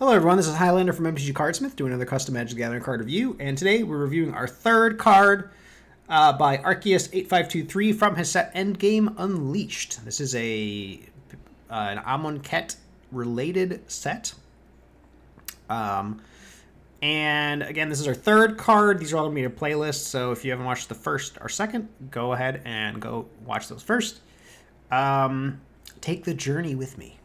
Hello everyone, this is Highlander from MTG Cardsmith doing another custom Magic the Gathering card review, and today we're reviewing our third card by Arceus8523 from his set Endgame Unleashed. This is an Amonkhet related set. And again, this is our third card. These are all going to be in a playlist, so if you haven't watched the first or second, go ahead and go watch those first. Take the journey with me.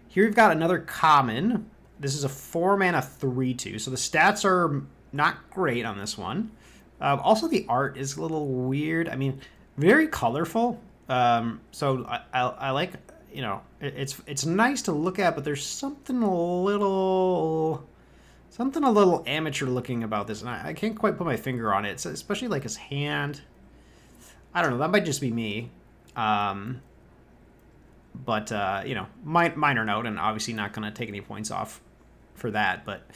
Here we've got another common. This is a 4-mana 3/2, so the stats are not great on this one. Also, the art is a little weird. I mean, very colorful. So I like, you know, it's nice to look at, but there's something a little amateur looking about this, and I can't quite put my finger on it. So especially like his hand. I don't know. That might just be me. But you know, minor note, and obviously not going to take any points off for that. But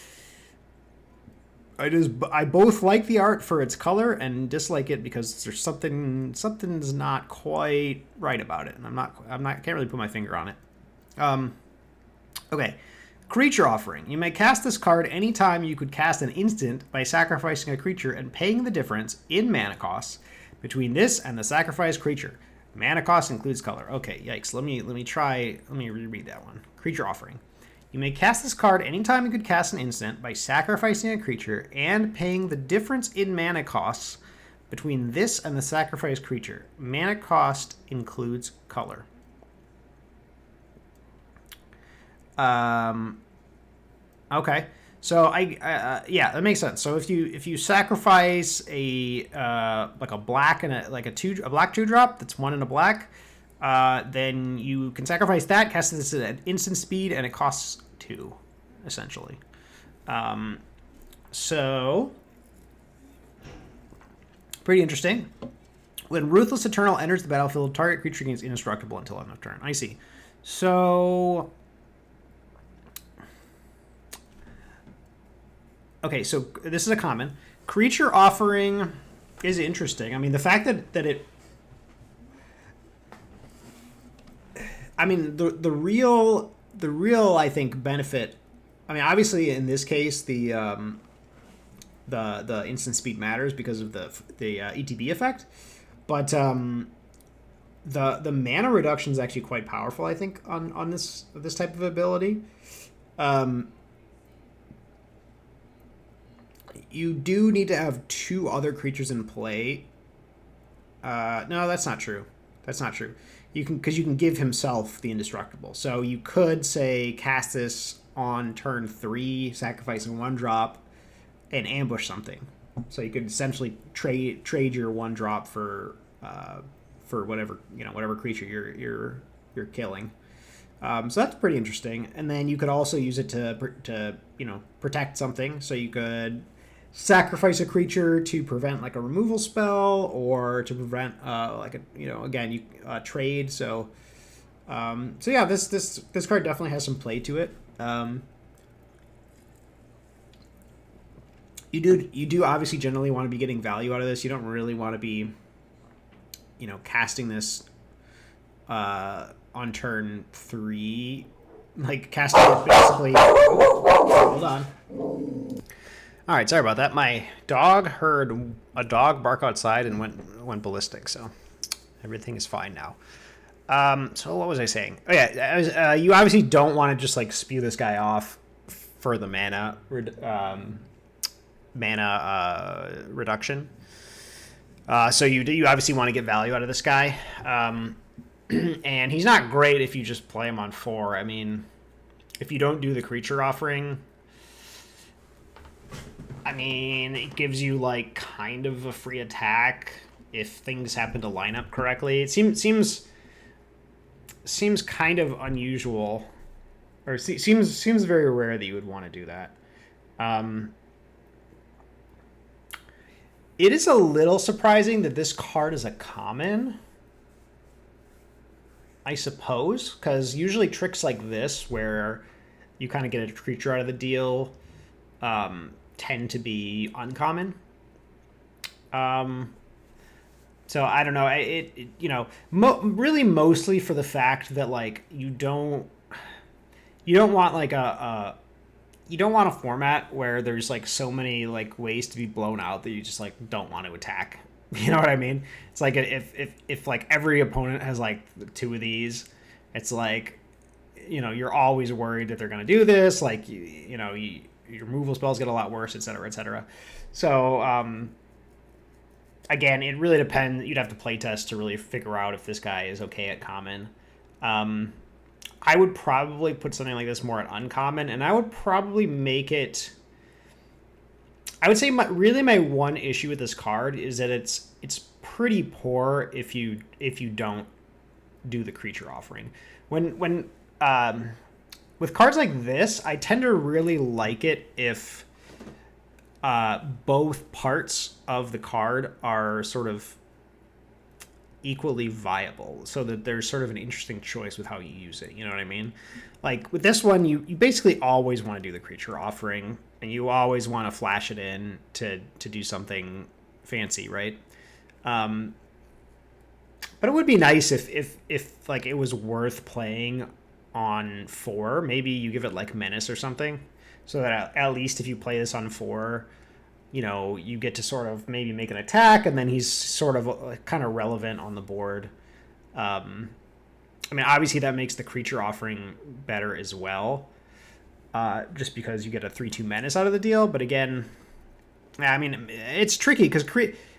I both like the art for its color and dislike it because there's something's not quite right about it, and can't really put my finger on it. Okay, creature offering. You may cast this card anytime you could cast an instant by sacrificing a creature and paying the difference in mana costs between this and the sacrificed creature. Mana cost includes color. Okay, yikes. Let me reread that one. Creature offering. You may cast this card anytime you could cast an instant by sacrificing a creature and paying the difference in mana costs between this and the sacrificed creature. Mana cost includes color. Okay. So yeah, that makes sense. So if you sacrifice a black and a black 2-drop that's 1 and a black, then you can sacrifice that, cast this at instant speed, and it costs 2, essentially. So pretty interesting. When Ruthless Eternal enters the battlefield, target creature gains indestructible until end of turn. I see. So okay, so this is a common. Creature offering is interesting. I mean, the fact that it... I mean, the real, I think, benefit... I mean, obviously, in this case, the instant speed matters because of the ETB effect. But the mana reduction is actually quite powerful, I think, on this type of ability. You do need to have 2 other creatures in play. No, that's not true. That's not true. Because you can give himself the indestructible. So you could say cast this on turn 3, sacrificing 1-drop, and ambush something. So you could essentially trade your 1-drop for whatever creature you're killing. So that's pretty interesting. And then you could also use it to protect something. So you could sacrifice a creature to prevent like a removal spell, or to prevent trade. So yeah, this card definitely has some play to it. You do obviously generally want to be getting value out of this. You don't really want to be, casting this on turn 3, like casting it basically. Hold on. All right, sorry about that. My dog heard a dog bark outside and went ballistic, so everything is fine now. So what was I saying? Oh yeah, you obviously don't want to just like spew this guy off for the mana reduction. So you obviously want to get value out of this guy, and he's not great if you just play him on 4. I mean, if you don't do the creature offering, I mean, it gives you like kind of a free attack if things happen to line up correctly. It seems kind of unusual, or seems very rare that you would want to do that. It is a little surprising that this card is a common, I suppose, because usually tricks like this, where you kind of get a creature out of the deal, tend to be uncommon. So I don't know. Really mostly for the fact that like you don't want like a you don't want a format where there's like so many like ways to be blown out that you just like don't want to attack. You know what I mean? It's like if like every opponent has like two of these, it's like, you know, you're always worried that they're going to do this. Like, you know, your removal spells get a lot worse, et cetera, et cetera. So, again, it really depends. You'd have to play test to really figure out if this guy is okay at common. I would probably put something like this more at uncommon, and I would probably make it... I would say my one issue with this card is that it's pretty poor if you don't do the creature offering. When with cards like this, I tend to really like it if both parts of the card are sort of equally viable, so that there's sort of an interesting choice with how you use it. You know what I mean? Like with this one, you basically always want to do the creature offering, and you always want to flash it in to do something fancy, right? But it would be nice if like it was worth playing on 4. Maybe you give it like Menace or something, so that at least if you play this on 4, you know, you get to sort of maybe make an attack, and then he's sort of kind of relevant on the board. I mean, obviously that makes the creature offering better as well, just because you get a 3/2 Menace out of the deal. But again, I mean, it's tricky because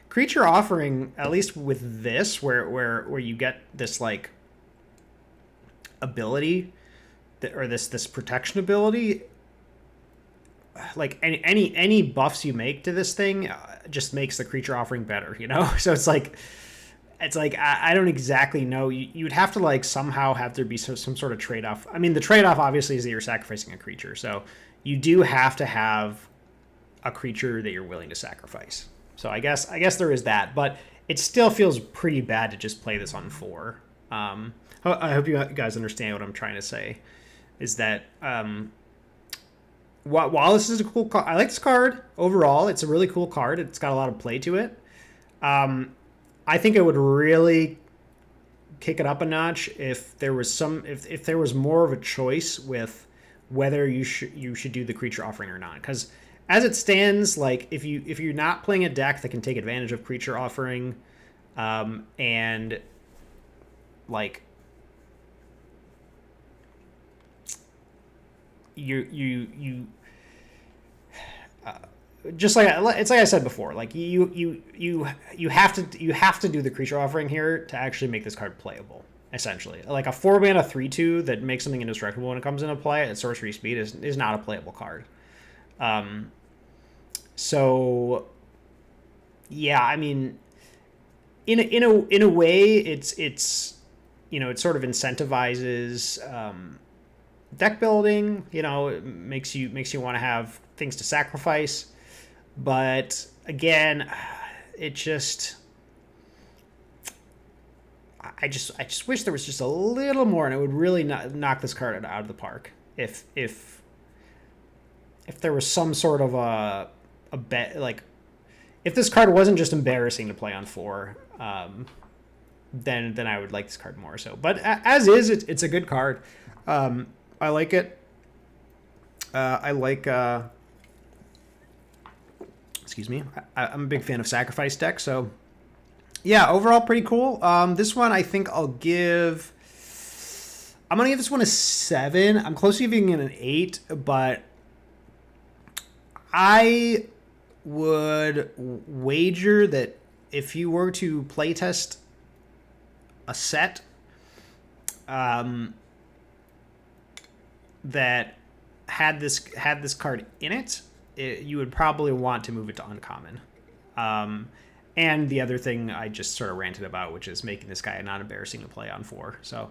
creature offering, at least with this, where you get this like ability or this protection ability, like any buffs you make to this thing just makes the creature offering better, you know? So it's like I don't exactly know. You would have to like somehow have there be some sort of trade-off. I mean, the trade-off obviously is that you're sacrificing a creature, so you do have to have a creature that you're willing to sacrifice. So I guess there is that, but it still feels pretty bad to just play this on 4. I hope you guys understand what I'm trying to say, is that while this is a cool card, I like this card overall. It's a really cool card. It's got a lot of play to it. I think it would really kick it up a notch if there was if there was more of a choice with whether you should do the creature offering or not. Because as it stands, like if you're not playing a deck that can take advantage of creature offering, and like you just like it's like I said before, like you have to do the creature offering here to actually make this card playable. Essentially, like a 4-mana 3/2 that makes something indestructible when it comes into play at sorcery speed is not a playable card. So yeah, I mean, in a way, it's you know, it sort of incentivizes deck building. You know, it makes you want to have things to sacrifice. But again, it just I just wish there was just a little more, and it would really knock this card out of the park if there was some sort of a bet, like if this card wasn't just embarrassing to play on 4, then I would like this card more. So, but as is, it's a good card. I like it. I like. Excuse me. I'm a big fan of sacrifice decks, so yeah, overall pretty cool. This one I think I'm gonna give this one a 7. I'm close to giving it an 8, but I would wager that if you were to playtest a set that had this card in it, you would probably want to move it to uncommon. And the other thing I just sort of ranted about, which is making this guy not embarrassing to play on 4. So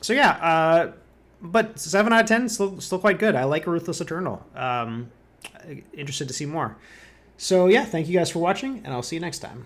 yeah, but 7 out of 10, still quite good. I like Ruthless Eternal. Interested to see more. So yeah, thank you guys for watching, and I'll see you next time.